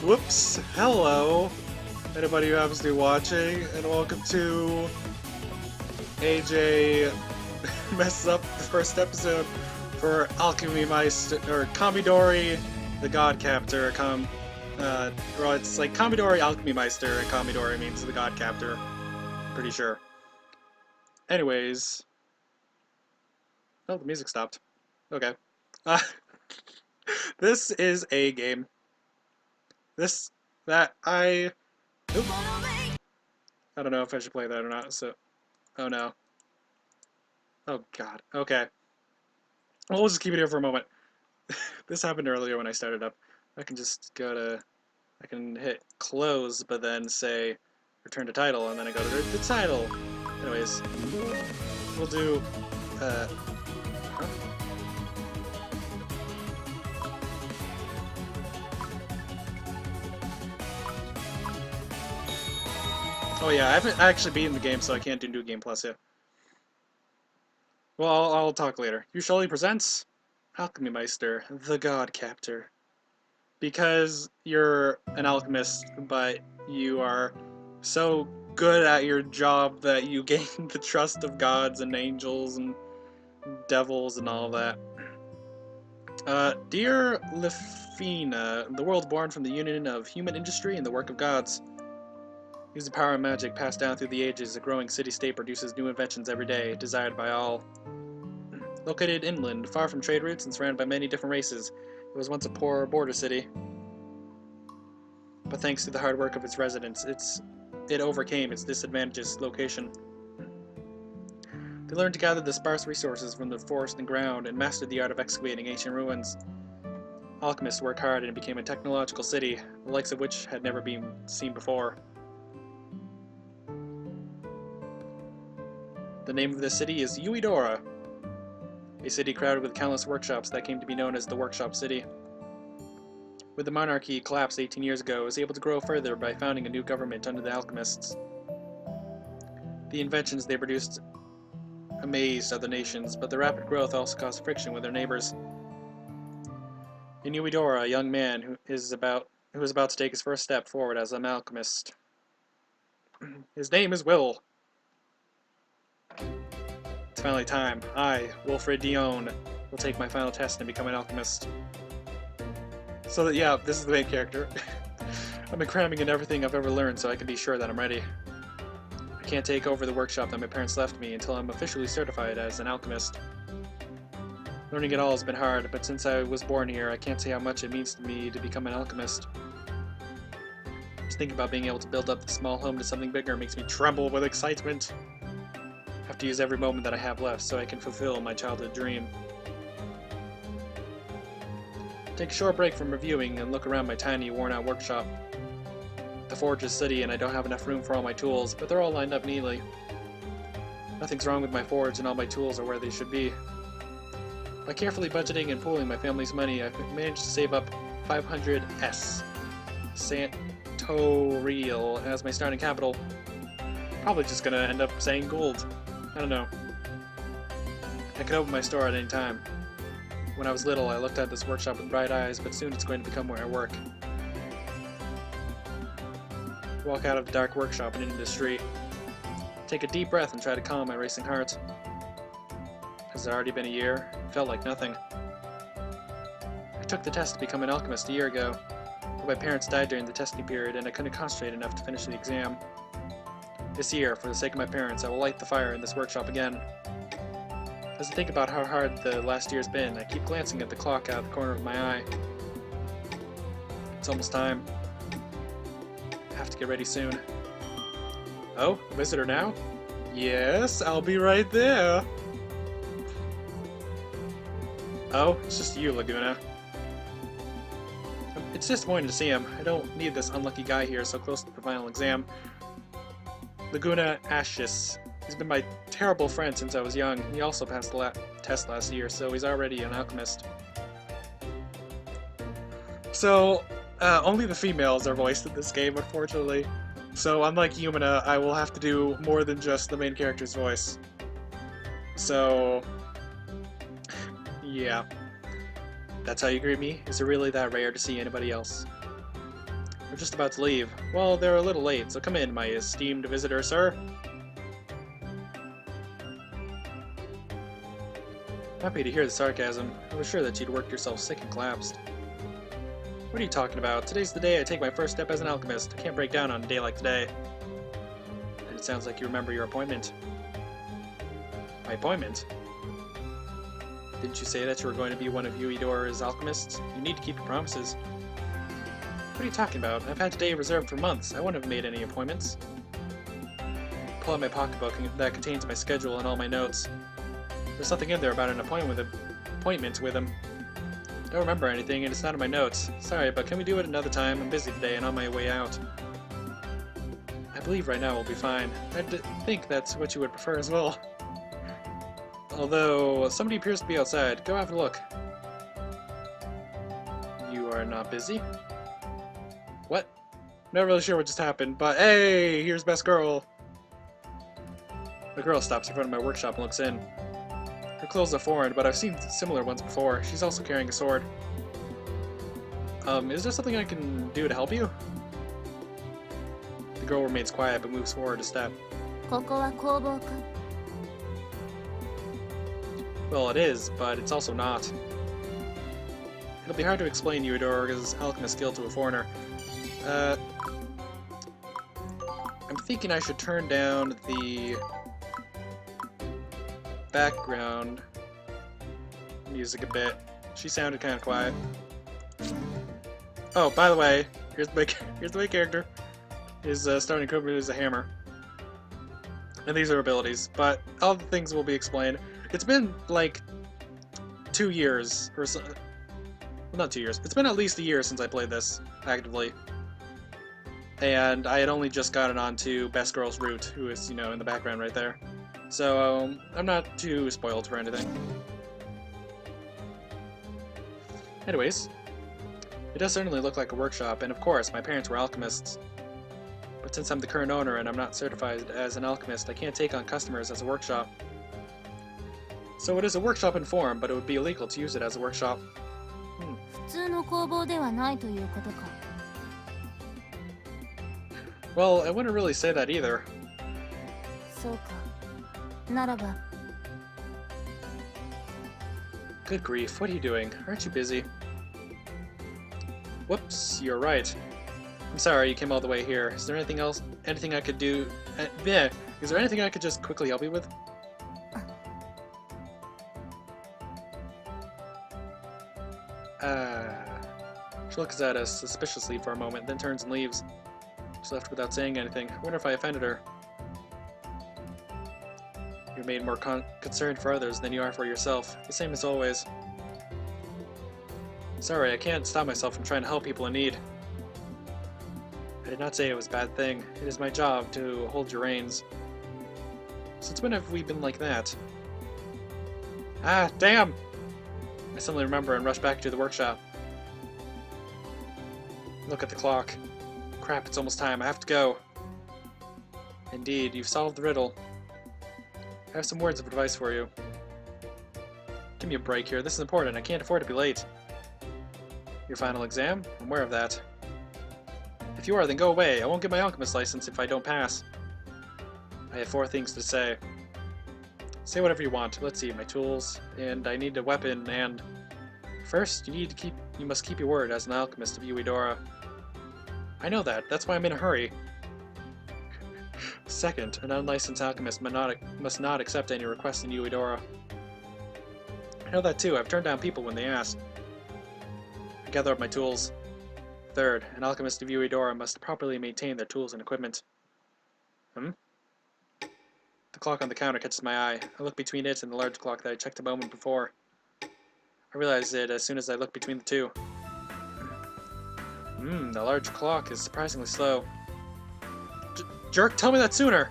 Whoops! Hello, anybody who happens to be watching, and welcome to AJ messes up the first episode for Alchemist or Kamidori, the God Captor. Well, it's like Kamidori Alchemy Meister, and Kamidori means the God Captor. Pretty sure. Anyways, oh, the music stopped. Okay. This is a game. Oop. I don't know if I should play that or not, so... Oh no. Oh god. Okay. Well, we'll just keep it here for a moment. This happened earlier when I started up. I can just go to... I can hit close, but then say return to title, and then I go to the title. Anyways, we'll do... Huh? Oh yeah, I haven't actually beaten the game, so I can't do New Game Plus yet. Well, I'll talk later. Usually presents Alchemy Meister, the God Captor. Because you're an alchemist, but you are so good at your job that you gain the trust of gods and angels and devils and all that. Dear Lefina, the world born from the union of human industry and the work of gods. Use the power of magic passed down through the ages, a growing city-state produces new inventions every day, desired by all. Located inland, far from trade routes and surrounded by many different races, it was once a poor border city. But thanks to the hard work of its residents, it overcame its disadvantageous location. They learned to gather the sparse resources from the forest and ground, and mastered the art of excavating ancient ruins. Alchemists worked hard and it became a technological city, the likes of which had never been seen before. The name of this city is Uedora, a city crowded with countless workshops that came to be known as the Workshop City. With the monarchy collapsed 18 years ago, it was able to grow further by founding a new government under the alchemists. The inventions they produced amazed other nations, but the rapid growth also caused friction with their neighbors. In Uedora, a young man who was about to take his first step forward as an alchemist. His name is Will. It's finally time. I, Wilfred Dion, will take my final test and become an alchemist. So that, yeah, this is the main character. I've been cramming in everything I've ever learned so I can be sure that I'm ready. I can't take over the workshop that my parents left me until I'm officially certified as an alchemist. Learning it all has been hard, but since I was born here, I can't say how much it means to me to become an alchemist. Just thinking about being able to build up the small home to something bigger makes me tremble with excitement. I have to use every moment that I have left so I can fulfill my childhood dream. Take a short break from reviewing and look around my tiny, worn-out workshop. The forge is sooty and I don't have enough room for all my tools, but they're all lined up neatly. Nothing's wrong with my forge and all my tools are where they should be. By carefully budgeting and pooling my family's money, I've managed to save up 500 Santorial as my starting capital. Probably just gonna end up saying gold. I don't know. I could open my store at any time. When I was little, I looked at this workshop with bright eyes, but soon it's going to become where I work. Walk out of the dark workshop and into the street. Take a deep breath and try to calm my racing heart. Has it already been a year? It felt like nothing. I took the test to become an alchemist a year ago, but my parents died during the testing period and I couldn't concentrate enough to finish the exam. This year, for the sake of my parents, I will light the fire in this workshop again. As I think about how hard the last year's been, I keep glancing at the clock out of the corner of my eye. It's almost time. I have to get ready soon. Oh, a visitor now? Yes, I'll be right there. Oh, it's just you, Laguna. It's disappointing to see him. I don't need this unlucky guy here so close to the final exam. Laguna Ashes. He's been my terrible friend since I was young. He also passed the test last year, so he's already an alchemist. So, only the females are voiced in this game, unfortunately. So, unlike Yumina, I will have to do more than just the main character's voice. So, yeah. That's how you greet me? Is it really that rare to see anybody else? I'm just about to leave. Well, they're a little late, so come in, my esteemed visitor, sir. Happy to hear the sarcasm. I was sure that you'd worked yourself sick and collapsed. What are you talking about? Today's the day I take my first step as an alchemist. I can't break down on a day like today. And it sounds like you remember your appointment. My appointment? Didn't you say that you were going to be one of Yuidora's alchemists? You need to keep your promises. What are you talking about? I've had today reserved for months. I wouldn't have made any appointments. Pull out my pocketbook that contains my schedule and all my notes. There's something in there about an appointment with him. Don't remember anything, and it's not in my notes. Sorry, but can we do it another time? I'm busy today and on my way out. I believe right now we'll be fine. I think that's what you would prefer as well. Although, somebody appears to be outside. Go have a look. You are not busy? What? Not really sure what just happened, but hey, here's Best Girl. The girl stops in front of my workshop and looks in. Her clothes are foreign, but I've seen similar ones before. She's also carrying a sword. Is there something I can do to help you? The girl remains quiet, but moves forward a step. Well, it is, but it's also not. It'll be hard to explain Yuidora's alchemist skill to a foreigner. I'm thinking I should turn down the background music a bit. She sounded kind of quiet. Oh, by the way, here's the main character. His starting equipment is a hammer. And these are abilities, but all the things will be explained. It's been like 2 years, or so, well, not 2 years. It's been at least a year since I played this actively. And I had only just gotten onto Best Girl's route, who is, you know, in the background right there. So, I'm not too spoiled for anything. Anyways, it does certainly look like a workshop, and of course, my parents were alchemists. But since I'm the current owner and I'm not certified as an alchemist, I can't take on customers as a workshop. So it is a workshop in form, but it would be illegal to use it as a workshop. Well, I wouldn't really say that either. Good grief, what are you doing? Aren't you busy? Whoops, you're right. I'm sorry you came all the way here. Is there anything else? Anything I could do? Is there anything I could just quickly help you with? She looks at us suspiciously for a moment, then turns and leaves. She's left without saying anything. I wonder if I offended her. You're made more concerned for others than you are for yourself. The same as always. Sorry, I can't stop myself from trying to help people in need. I did not say it was a bad thing. It is my job to hold your reins. Since when have we been like that? Ah, damn! I suddenly remember and rush back to the workshop. Look at the clock. Crap, it's almost time. I have to go. Indeed, you've solved the riddle. I have some words of advice for you. Give me a break here. This is important. I can't afford to be late. Your final exam? I'm aware of that. If you are, then go away. I won't get my alchemist license if I don't pass. I have 4 things to say. Say whatever you want. Let's see, my tools, and I need a weapon, and... First, you must keep your word as an alchemist of Yuidora. I know that. That's why I'm in a hurry. Second, an unlicensed alchemist must not accept any requests in Yuidora. I know that too. I've turned down people when they ask. I gather up my tools. Third, an alchemist of Yuidora must properly maintain their tools and equipment. The clock on the counter catches my eye. I look between it and the large clock that I checked a moment before. I realize it as soon as I look between the two. The large clock is surprisingly slow. Jerk, tell me that sooner!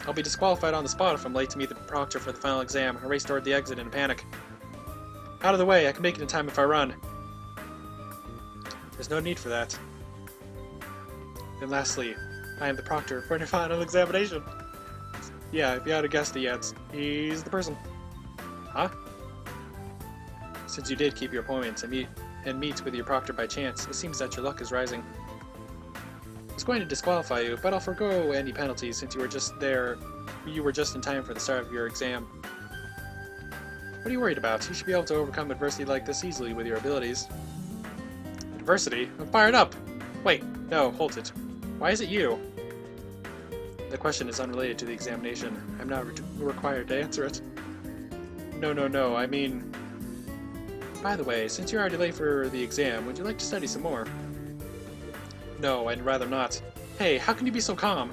I'll be disqualified on the spot if I'm late to meet the proctor for the final exam. I race toward the exit in a panic. Out of the way, I can make it in time if I run. There's no need for that. And lastly, I am the proctor for your final examination. Yeah, if you hadn't guessed it yet, he's the person. Huh? Since you did keep your appointment and meet with your proctor by chance, it seems that your luck is rising. I was going to disqualify you, but I'll forgo any penalties since you were just in time for the start of your exam. What are you worried about? You should be able to overcome adversity like this easily with your abilities. Adversity? I'm fired up! Wait, no, hold it. Why is it you? The question is unrelated to the examination. I'm not required to answer it. No, I mean... By the way, since you're already late for the exam, would you like to study some more? No, I'd rather not. Hey, how can you be so calm?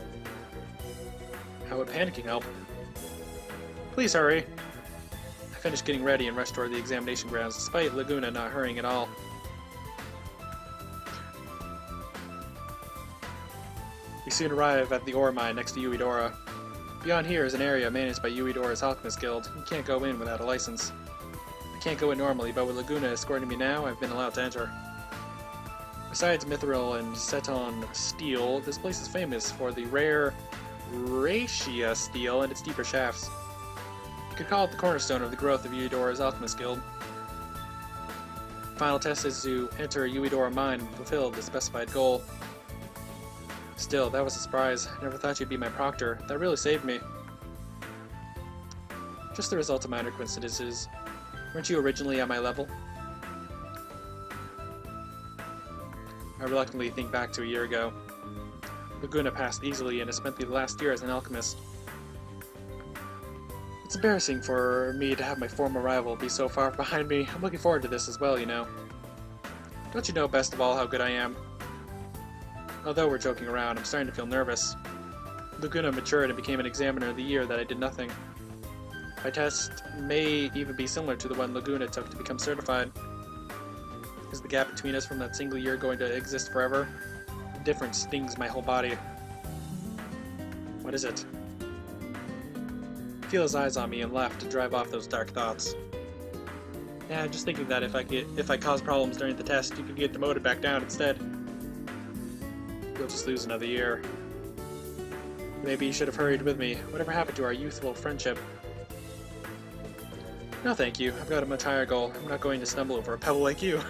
How would panicking help? Please hurry. I finished getting ready and rushed toward the examination grounds, despite Laguna not hurrying at all. We soon arrive at the ore mine next to Uedora. Beyond here is an area managed by Uedora's Alchemist Guild. You can't go in without a license. I can't go in normally, but with Laguna escorting me now, I've been allowed to enter. Besides mithril and ceton steel, this place is famous for the rare Ratia steel and its deeper shafts. You could call it the cornerstone of the growth of Uedora's Alchemist Guild. The final test is to enter Uedora mine and fulfill the specified goal. Still, that was a surprise. I never thought you'd be my proctor. That really saved me. Just the result of minor coincidences. Weren't you originally at my level? I reluctantly think back to a year ago. Laguna passed easily and has spent the last year as an alchemist. It's embarrassing for me to have my former rival be so far behind me. I'm looking forward to this as well, you know. Don't you know best of all how good I am? Although we're joking around, I'm starting to feel nervous. Laguna matured and became an examiner the year that I did nothing. My test may even be similar to the one Laguna took to become certified. Is the gap between us from that single year going to exist forever? The difference stings my whole body. What is it? I feel his eyes on me and laugh to drive off those dark thoughts. Yeah, I'm just thinking that if I cause problems during the test, you could get demoted back down instead. You'll just lose another year. Maybe you should have hurried with me. Whatever happened to our youthful friendship? No thank you. I've got a much higher goal. I'm not going to stumble over a pebble like you.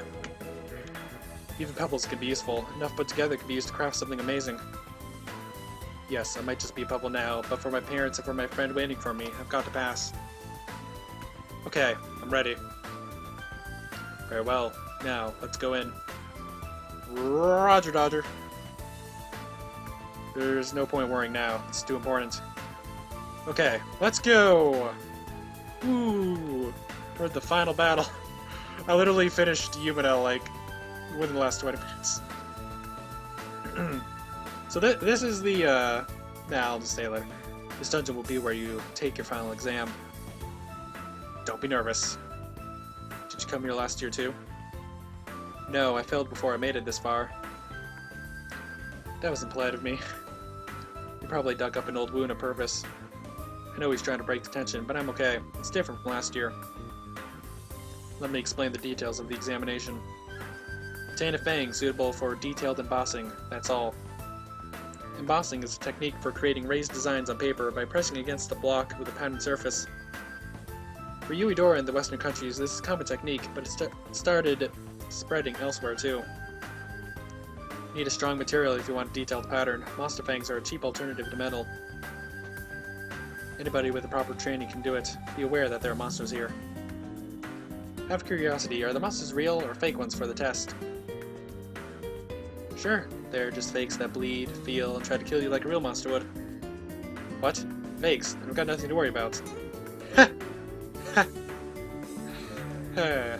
Even pebbles can be useful. Enough put together can be used to craft something amazing. Yes, I might just be a pebble now, but for my parents and for my friend waiting for me, I've got to pass. Okay, I'm ready. Very well. Now, let's go in. Roger, Dodger. There's no point worrying now. It's too important. Okay, let's go! Ooh, toward the final battle. I literally finished Umino, like, within the last 20 minutes. So this is the, nah, I'll just say it later. This dungeon will be where you take your final exam. Don't be nervous. Did you come here last year too? No, I failed before I made it this far. That wasn't polite of me. He probably dug up an old wound on purpose. I know he's trying to break the tension, but I'm okay. It's different from last year. Let me explain the details of the examination. Obtain a fang suitable for detailed embossing, that's all. Embossing is a technique for creating raised designs on paper by pressing against a block with a patterned surface. For Uedora in the Western countries, this is a common technique, but it started spreading elsewhere too. You need a strong material if you want a detailed pattern. Monster fangs are a cheap alternative to metal. Anybody with the proper training can do it. Be aware that there are monsters here. Out of curiosity, are the monsters real or fake ones for the test? Sure, they're just fakes that bleed, feel, and try to kill you like a real monster would. What? Fakes? Then I've got nothing to worry about. Ha! Ha! I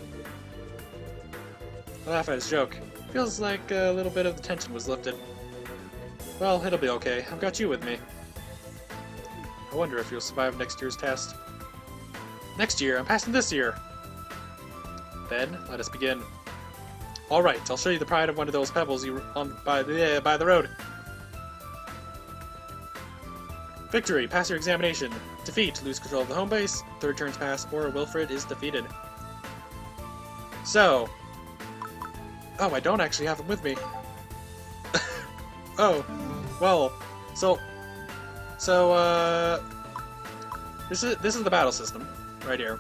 laugh at his joke. Feels like a little bit of the tension was lifted. Well, it'll be okay. I've got you with me. I wonder if you'll survive next year's test. Next year? I'm passing this year! Then, let us begin. Alright, I'll show you the pride of one of those pebbles by the road. Victory! Pass your examination. Defeat! Lose control of the home base. Third turn's pass, or Wilfred is defeated. So... Oh, I don't actually have him with me. Oh, well, so this is the battle system right here.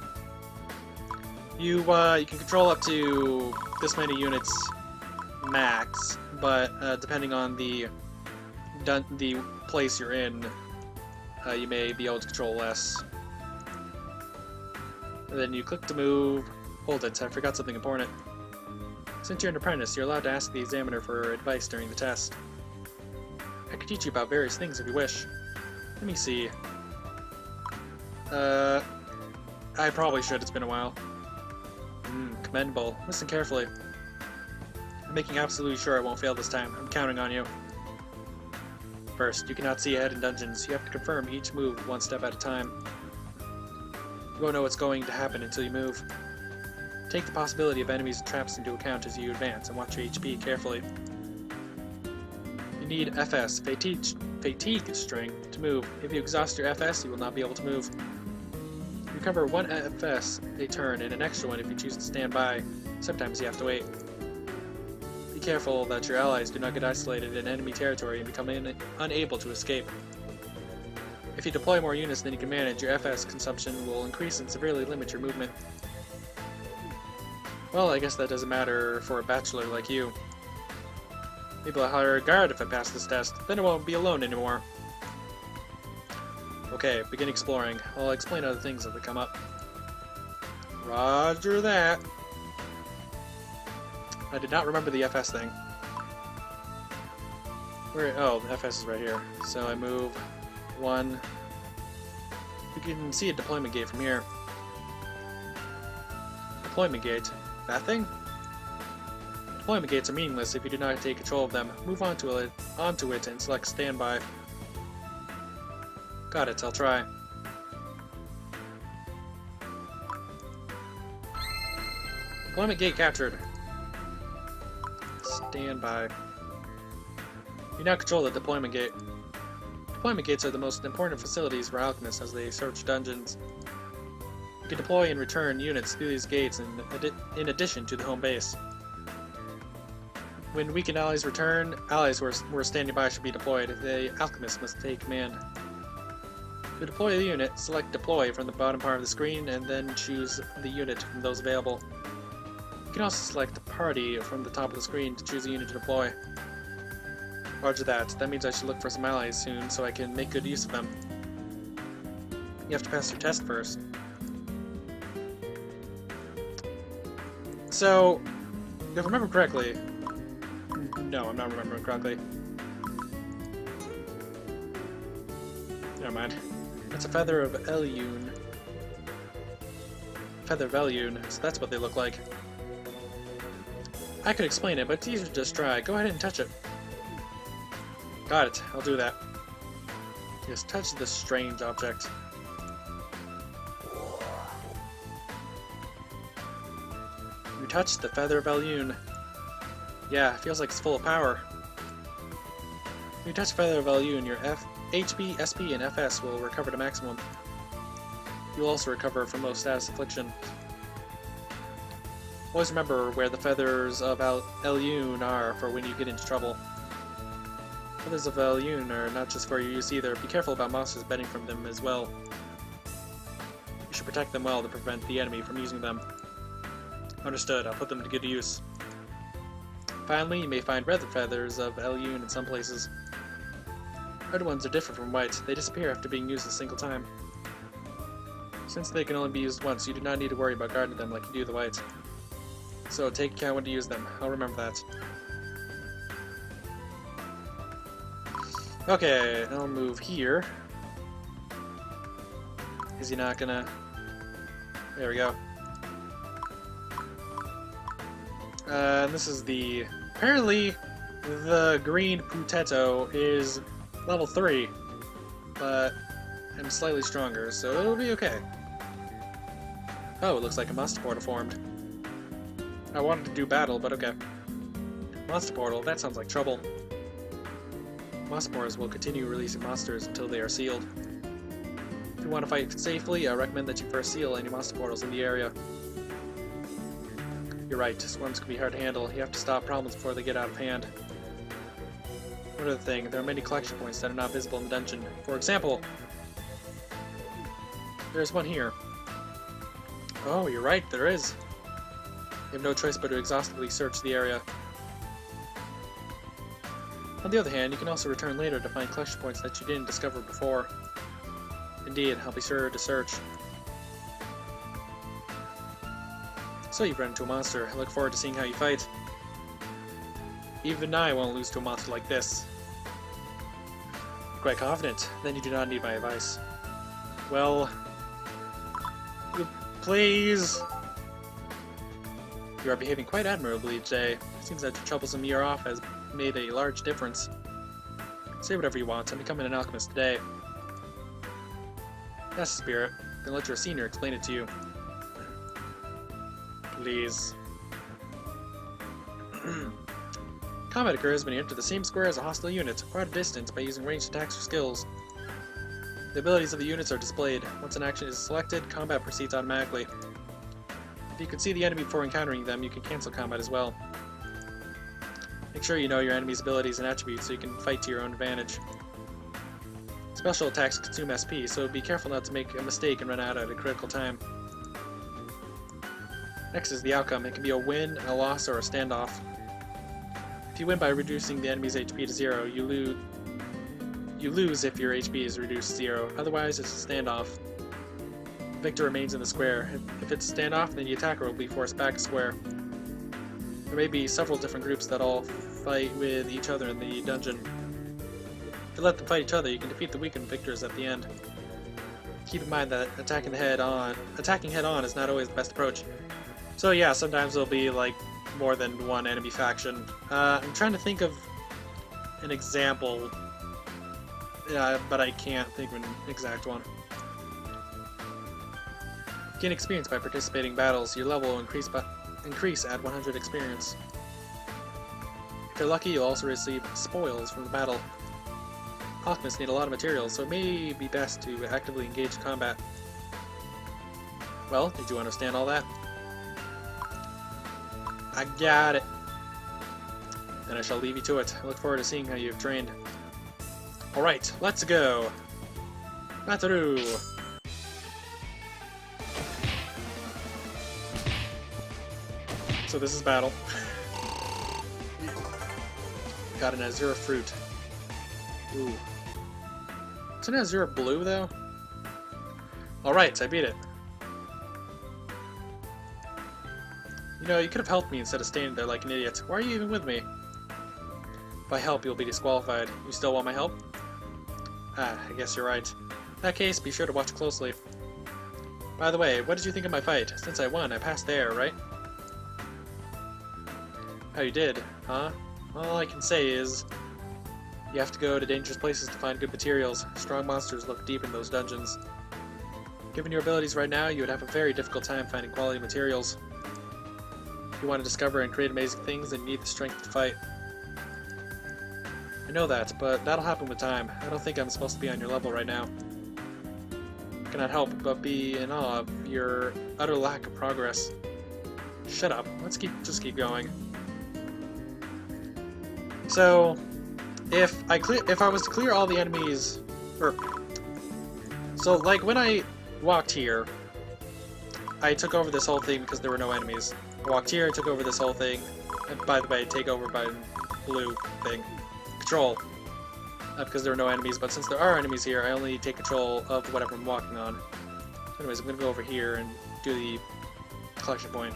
You can control up to this many units max, but depending on the place you're in, you may be able to control less. And then you click to move. Hold it, I forgot something important. Since you're an apprentice, you're allowed to ask the examiner for advice during the test. I could teach you about various things if you wish. Let me see. I probably should, it's been a while. Commendable. Listen carefully. I'm making absolutely sure I won't fail this time. I'm counting on you. First, you cannot see ahead in dungeons. You have to confirm each move one step at a time. You won't know what's going to happen until you move. Take the possibility of enemies and traps into account as you advance, and watch your HP carefully. You need FS, fatigue strength, to move. If you exhaust your FS, you will not be able to move. You recover 1 FS a turn, and an extra one if you choose to stand by. Sometimes you have to wait. Be careful that your allies do not get isolated in enemy territory and become unable to escape. If you deploy more units than you can manage, your FS consumption will increase and severely limit your movement. Well, I guess that doesn't matter for a bachelor like you. Maybe I'll hire a guard if I pass this test, then I won't be alone anymore. Okay, begin exploring. I'll explain other things as they come up. Roger that. I did not remember the FS thing. Oh, the FS is right here. So I move 1. You can see a deployment gate from here. Deployment gate. That thing? Deployment gates are meaningless if you do not take control of them. Move onto it and select standby. Got it, I'll try. Deployment gate captured. Standby. You now control the deployment gate. Deployment gates are the most important facilities for alchemists as they search dungeons. You can deploy and return units through these gates in addition to the home base. When weakened allies return, allies who are standing by should be deployed. The alchemist must take command. To deploy the unit, select Deploy from the bottom part of the screen and then choose the unit from those available. You can also select Party from the top of the screen to choose a unit to deploy. Roger that. That means I should look for some allies soon so I can make good use of them. You have to pass your test first. So, if I remember correctly... No, I'm not remembering correctly. Never mind. That's a feather of Elune. Feather of Elune, so that's what they look like. I could explain it, but it's easier to just try. Go ahead and touch it. Got it, I'll do that. Just touch this strange object. You touched the feather of Elune. Yeah, it feels like it's full of power. When you touch Feather of Elune, your HP, SP, and FS will recover to maximum. You'll also recover from most status affliction. Always remember where the Feathers of Elune are for when you get into trouble. Feathers of Elune are not just for your use either. Be careful about monsters benefiting from them as well. You should protect them well to prevent the enemy from using them. Understood, I'll put them to good use. Finally, you may find red feathers of Elune in some places. Red ones are different from white. They disappear after being used a single time. Since they can only be used once, you do not need to worry about guarding them like you do the white. So take account when to use them. I'll remember that. Okay, I'll move here. Is he not gonna... There we go. This is the... Apparently, the green Putetto is level 3, but I'm slightly stronger, so it'll be okay. Oh, it looks like a monster portal formed. I wanted to do battle, but okay. Monster portal, that sounds like trouble. Monster portals will continue releasing monsters until they are sealed. If you want to fight safely, I recommend that you first seal any monster portals in the area. You're right, swarms can be hard to handle. You have to stop problems before they get out of hand. One other thing, there are many collection points that are not visible in the dungeon. For example, there's one here. Oh, you're right, there is. have no choice but to exhaustively search the area. On the other hand, you can also return later to find collection points that you didn't discover before. Indeed, I'll be sure to search. So you've run into a monster. I look forward to seeing how you fight. Even I won't lose to a monster like this. Quite confident. Then you do not need my advice. Well... please! You are behaving quite admirably today. It seems that your troublesome year off has made a large difference. Say whatever you want. I'm becoming an alchemist today. That's the spirit. Then let your senior explain it to you. Please. Combat occurs when you enter the same square as a hostile unit, or at a distance by using ranged attacks or skills. The abilities of the units are displayed. Once an action is selected, combat proceeds automatically. If you can see the enemy before encountering them, you can cancel combat as well. Make sure you know your enemy's abilities and attributes so you can fight to your own advantage. Special attacks consume SP, so be careful not to make a mistake and run out at a critical time. Next is the outcome. It can be a win, a loss, or a standoff. If you win by reducing the enemy's HP to 0, you lose if your HP is reduced to 0. Otherwise, it's a standoff. The victor remains in the square. If it's a standoff, then the attacker will be forced back a square. There may be several different groups that all fight with each other in the dungeon. If you let them fight each other, you can defeat the weakened victors at the end. Keep in mind that attacking head on is not always the best approach. So yeah, sometimes there'll be like more than one enemy faction. I'm trying to think of an example, but I can't think of an exact one. Gain experience by participating in battles. Your level will increase at 100 experience. If you're lucky, you'll also receive spoils from the battle. Alchemists need a lot of materials, so it may be best to actively engage in combat. Well, did you understand all that? I got it. Then I shall leave you to it. I look forward to seeing how you've trained. Alright, let's go! Mataru! So this is battle. Got an Azure fruit. Ooh. Isn't Azure blue though? Alright, I beat it. You know, you could have helped me instead of standing there like an idiot. Why are you even with me? If I help, you'll be disqualified. You still want my help? Ah, I guess you're right. In that case, be sure to watch closely. By the way, what did you think of my fight? Since I won, I passed there, right? How you did, huh? All I can say is... you have to go to dangerous places to find good materials. Strong monsters look deep in those dungeons. Given your abilities right now, you would have a very difficult time finding quality materials. If you want to discover and create amazing things, then you need the strength to fight. I know that, but that'll happen with time. I don't think I'm supposed to be on your level right now. I cannot help but be in awe of your utter lack of progress. Shut up. Let's just keep going. So, if I was to clear all the enemies, so like when I walked here, I took over this whole thing because there were no enemies. I walked here, I took over this whole thing. And by the way, take over by blue thing. Control. Because there are no enemies, but since there are enemies here, I only take control of whatever I'm walking on. Anyways, I'm going to go over here and do the collection point.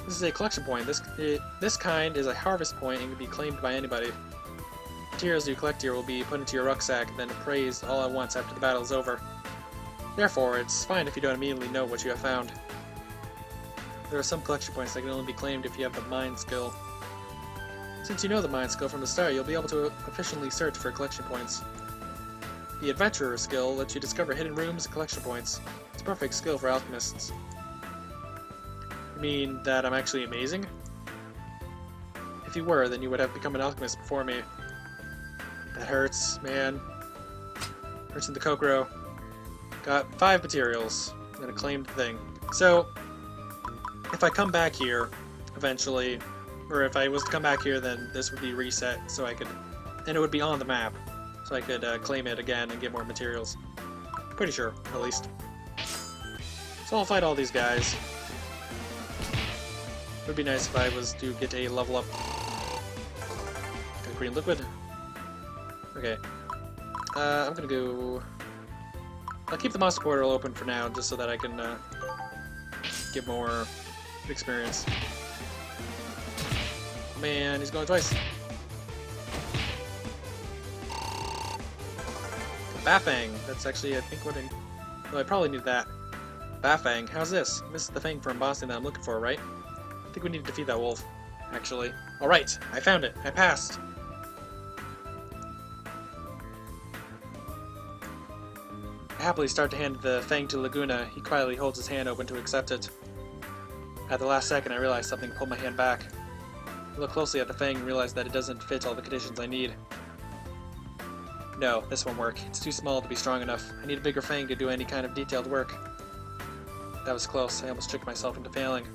This is a collection point. This kind is a harvest point and can be claimed by anybody. Materials you collect here will be put into your rucksack and then appraised all at once after the battle is over. Therefore, it's fine if you don't immediately know what you have found. There are some collection points that can only be claimed if you have the mind skill. Since you know the mind skill from the start, you'll be able to efficiently search for collection points. The adventurer skill lets you discover hidden rooms and collection points. It's a perfect skill for alchemists. You mean that I'm actually amazing? If you were, then you would have become an alchemist before me. That hurts, man. Hurts in the Kokoro. Got 5 materials and a claimed thing. So, if I come back here, eventually, or if I was to come back here, then this would be reset, so I could, and it would be on the map, so I could claim it again and get more materials. Pretty sure, at least. So I'll fight all these guys. It would be nice if I was to get a level up. Got green liquid. Okay. I'm gonna go... I'll keep the monster portal open for now, just so that I can get more experience. Man, he's going twice. Bafang. That's actually, I think, what I... Well, I probably need that. Bafang. How's this? This is the thing from Boston that I'm looking for, right? I think we need to defeat that wolf, actually. Alright, I found it. I passed. I happily start to hand the Fang to Laguna. He quietly holds his hand open to accept it. At the last second, I realize something pulled my hand back. I look closely at the Fang and realize that it doesn't fit all the conditions I need. No, this won't work. It's too small to be strong enough. I need a bigger Fang to do any kind of detailed work. That was close. I almost tricked myself into failing.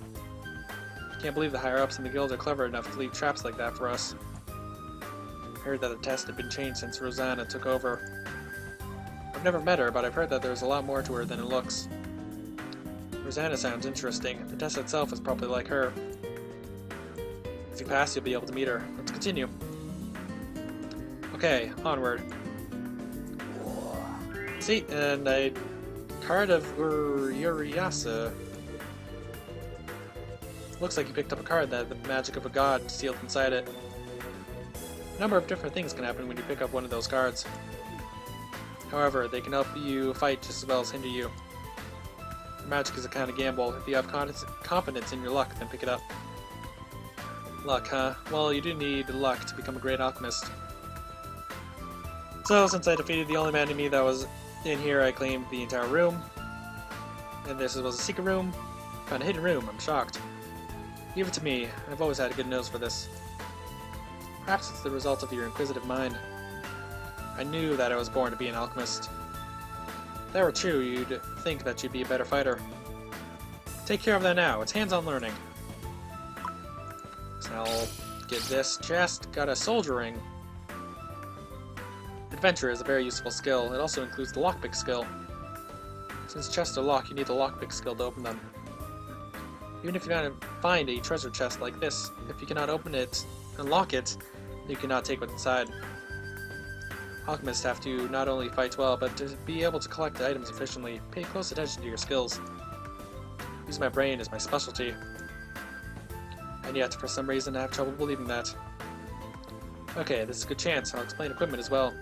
I can't believe the higher-ups in the guild are clever enough to leave traps like that for us. I heard that the test had been changed since Rosanna took over. I've never met her, but I've heard that there's a lot more to her than it looks. Rosanna sounds interesting. The test itself is probably like her. If you pass, you'll be able to meet her. Let's continue. Okay, onward. See, and a card of Uriasa. Looks like you picked up a card that had the magic of a god sealed inside it. A number of different things can happen when you pick up one of those cards. However, they can help you fight just as well as hinder you. Magic is a kind of gamble. If you have confidence in your luck, then pick it up. Luck, huh? Well, you do need luck to become a great alchemist. So, since I defeated the only man in me that was in here, I claimed the entire room. And this was a secret room. Found a hidden room. I'm shocked. Give it to me. I've always had a good nose for this. Perhaps it's the result of your inquisitive mind. I knew that I was born to be an alchemist. If that were true, you'd think that you'd be a better fighter. Take care of that now. It's hands-on learning. So I'll get this chest. Got a soldier ring. Adventure is a very useful skill. It also includes the lockpick skill. Since chests are locked, you need the lockpick skill to open them. Even if you cannot find a treasure chest like this, if you cannot open it and lock it, you cannot take what's inside. Alchemists have to not only fight well, but to be able to collect items efficiently. Pay close attention to your skills. Use my brain is my specialty. And yet, for some reason, I have trouble believing that. Okay, this is a good chance. I'll explain equipment as well.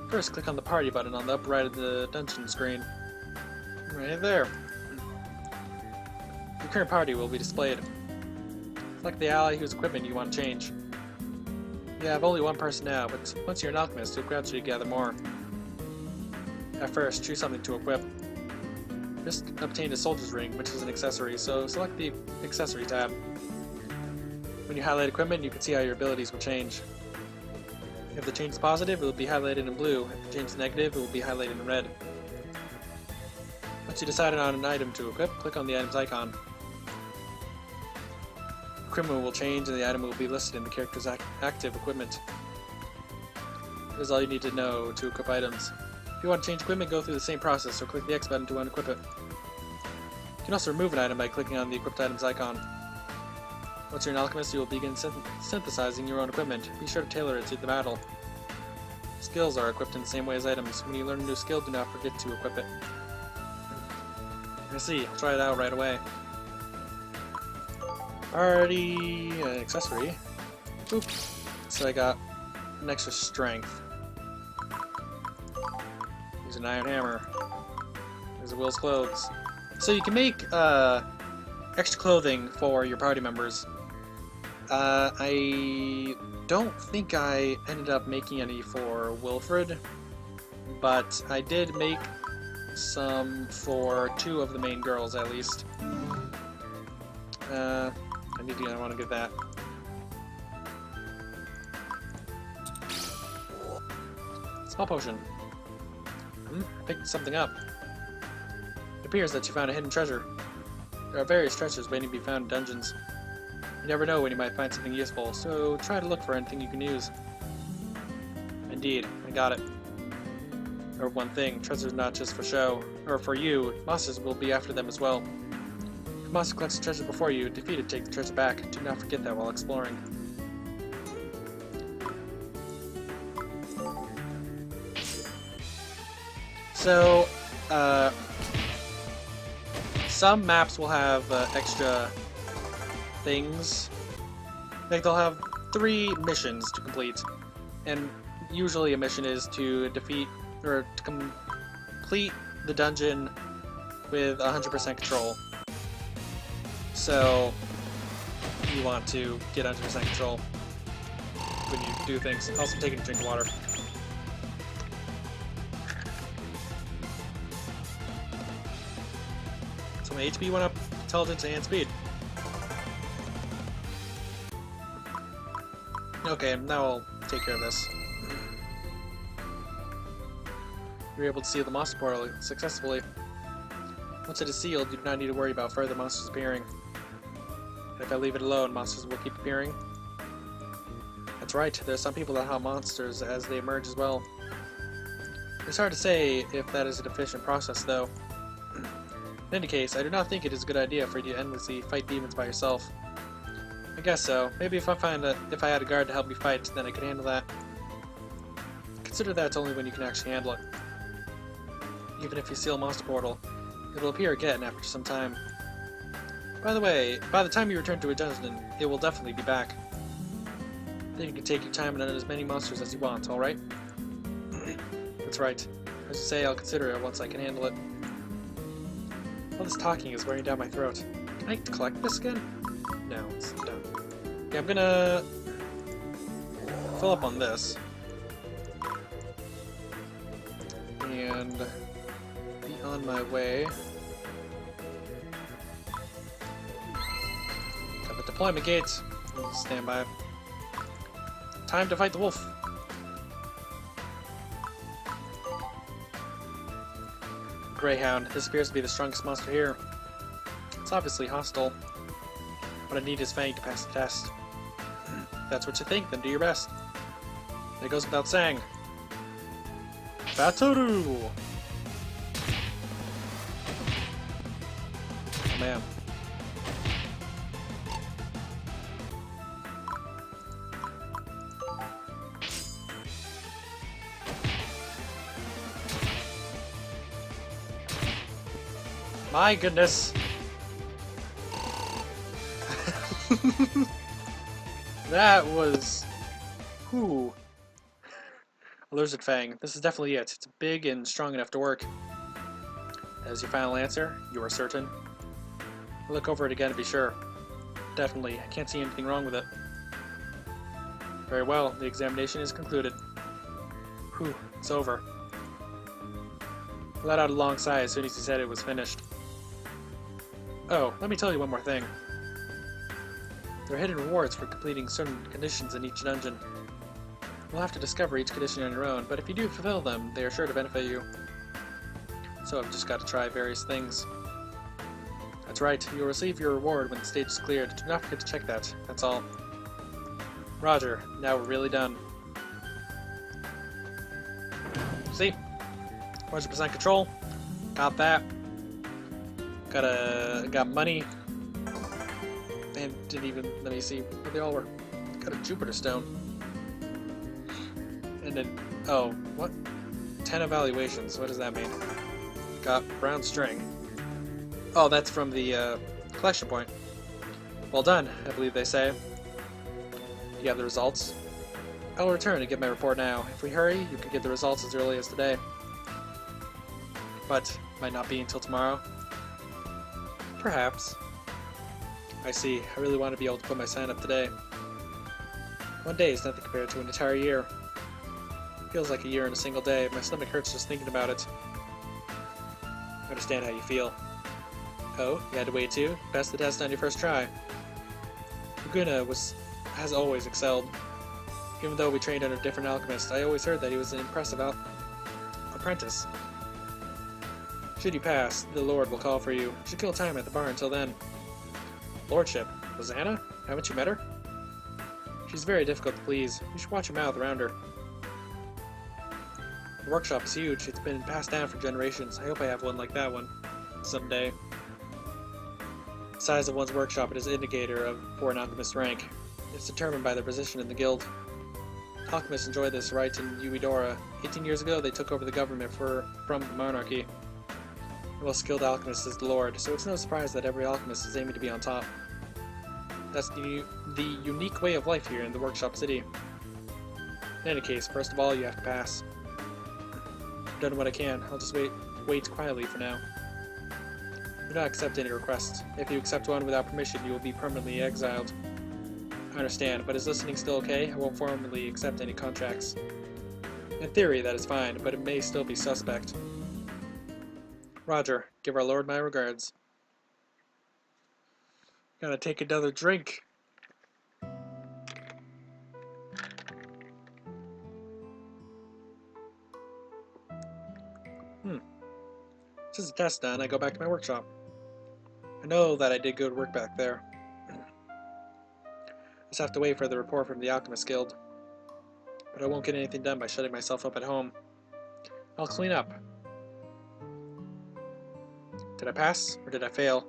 First, click on the party button on the upper right of the dungeon screen. Right there. Your current party will be displayed. Select the ally whose equipment you want to change. You have only one person now, but once you're an alchemist, you'll gradually gather more. At first, choose something to equip. Just obtained a soldier's ring, which is an accessory, so select the accessory tab. When you highlight equipment, you can see how your abilities will change. If the change is positive, it will be highlighted in blue. If the change is negative, it will be highlighted in red. Once you decided on an item to equip, click on the item's icon. Equipment will change and the item will be listed in the character's active equipment. That is all you need to know to equip items. If you want to change equipment, go through the same process, so click the X button to unequip it. You can also remove an item by clicking on the equipped item's icon. Once you're an alchemist, you will begin synthesizing your own equipment. Be sure to tailor it to the battle. Skills are equipped in the same way as items. When you learn a new skill, do not forget to equip it. I see. I'll try it out right away. Already accessory. Oop. So I got an extra strength. Use an iron hammer. There's a Will's clothes. So you can make extra clothing for your party members. I don't think I ended up making any for Wilfred, but I did make some for 2 of the main girls at least. I want to get that. Small potion. I picked something up. It appears that you found a hidden treasure. There are various treasures waiting to be found in dungeons. You never know when you might find something useful, so try to look for anything you can use. Indeed, I got it. Or one thing, treasures not just for show, or for you, monsters will be after them as well. If monster collects the treasure before you, defeat it, take the treasure back. Do not forget that while exploring. So, some maps will have extra things. Like, they'll have 3 missions to complete, and usually a mission is to defeat, or to complete the dungeon with 100% control. So, you want to get 100% control when you do things. Also, taking a drink of water. So my HP went up, intelligence and speed. Okay, now I'll take care of this. You were able to seal the monster portal successfully. Once it is sealed, you do not need to worry about further monsters appearing. And if I leave it alone, monsters will keep appearing. That's right, there are some people that hunt monsters as they emerge as well. It's hard to say if that is an efficient process, though. In any case, I do not think it is a good idea for you to endlessly fight demons by yourself. I guess so. Maybe if I had a guard to help me fight, then I could handle that. Consider that only when you can actually handle it. Even if you seal a monster portal, it will appear again after some time. By the way, by the time you return to a dungeon, it will definitely be back. Then you can take your time and hunt as many monsters as you want, alright? That's right. As you say, I'll consider it once I can handle it. All this talking is wearing down my throat. Can I collect this again? No, it's done. Yeah, I'm gonna fill up on this. And be on my way. Got the deployment gates. Stand by. Time to fight the wolf. Greyhound. This appears to be the strongest monster here. It's obviously hostile. What I need is Fang to pass the test. If that's what you think, then do your best. It goes without saying. Batoru! Oh man. My goodness. That was... Whew. Lizard Fang. This is definitely it. It's big and strong enough to work. As your final answer, you are certain? I'll look over it again to be sure. Definitely. I can't see anything wrong with it. Very well. The examination is concluded. Whew. It's over. I let out a long sigh as soon as he said it was finished. Oh, let me tell you one more thing. There are hidden rewards for completing certain conditions in each dungeon. You'll have to discover each condition on your own, but if you do fulfill them, they are sure to benefit you. So I've just got to try various things. That's right, you'll receive your reward when the stage is cleared. Do not forget to check that. That's all. Roger, now we're really done. See? 100% control. Got that. Got money. And didn't even let me see what they all were. Got a Jupiter stone. And then, oh, what? 10 evaluations. What does that mean? Got brown string. Oh, that's from the collection point. Well done, I believe they say. You have the results. I will return to get my report now. If we hurry, you can get the results as early as today. But might not be until tomorrow. Perhaps. I see. I really want to be able to put my sign up today. One day is nothing compared to an entire year. It feels like a year in a single day. My stomach hurts just thinking about it. I understand how you feel. Oh, you had to wait too? You passed the test on your first try. Laguna has always excelled. Even though we trained under different alchemists, I always heard that he was an impressive apprentice. Should you pass, the Lord will call for you. You should kill time at the bar until then. Lordship. Rosanna? Haven't you met her? She's very difficult to please. You should watch your mouth around her. The workshop is huge. It's been passed down for generations. I hope I have one like that one someday. size of one's workshop is an indicator of for an alchemist's rank. It's determined by their position in the guild. Alchemists enjoy this right in Uedora. 18 years ago, they took over the government from the monarchy. The most skilled alchemist is the Lord, so it's no surprise that every alchemist is aiming to be on top. That's the unique way of life here in the workshop city. In any case, first of all, you have to pass. I've done what I can. I'll just wait quietly for now. Do not accept any requests. If you accept one without permission, you will be permanently exiled. I understand, but is listening still okay? I won't formally accept any contracts. In theory, that is fine, but it may still be suspect. Roger, give our lord my regards. Gotta take another drink. Since the test's done, I go back to my workshop. I know that I did good work back there. I just have to wait for the report from the Alchemist Guild. But I won't get anything done by shutting myself up at home. I'll clean up. Did I pass, or did I fail?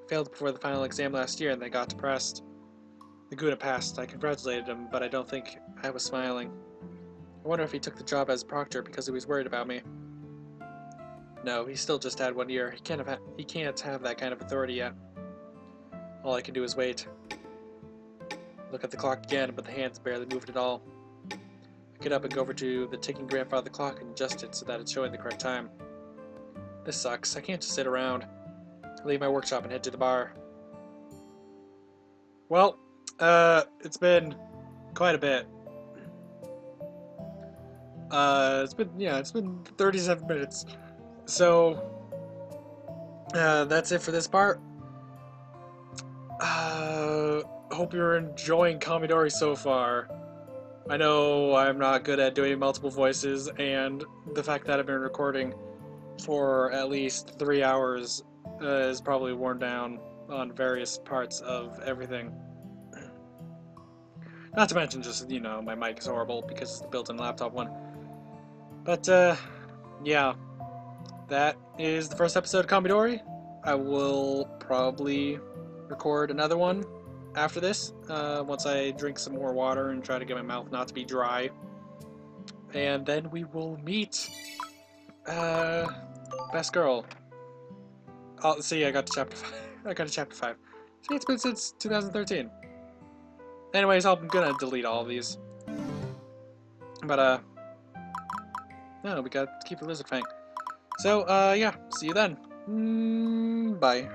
I failed before the final exam last year and I got depressed. The Guna passed. I congratulated him, but I don't think I was smiling. I wonder if he took the job as proctor because he was worried about me. No, he still just had 1 year. He can't have that kind of authority yet. All I can do is wait. Look at the clock again, but the hands barely moved at all. I get up and go over to the ticking grandfather clock and adjust it so that it's showing the correct time. This sucks. I can't just sit around. I leave my workshop and head to the bar. Well, it's been quite a bit. It's been 37 minutes. So, that's it for this part. Hope you're enjoying Kamidori so far. I know I'm not good at doing multiple voices, and the fact that I've been recording for at least 3 hours is probably worn down on various parts of everything. Not to mention just, my mic is horrible because it's the built-in laptop one. But, yeah. That is the first episode of Kamidori. I will probably record another one after this, once I drink some more water and try to get my mouth not to be dry. And then we will meet, best girl. Oh, see, I got to chapter 5. I got to chapter 5. See, it's been since 2013. Anyways, I'm gonna delete all of these. But, no, we gotta keep the lizard fang. So, yeah, see you then. Bye.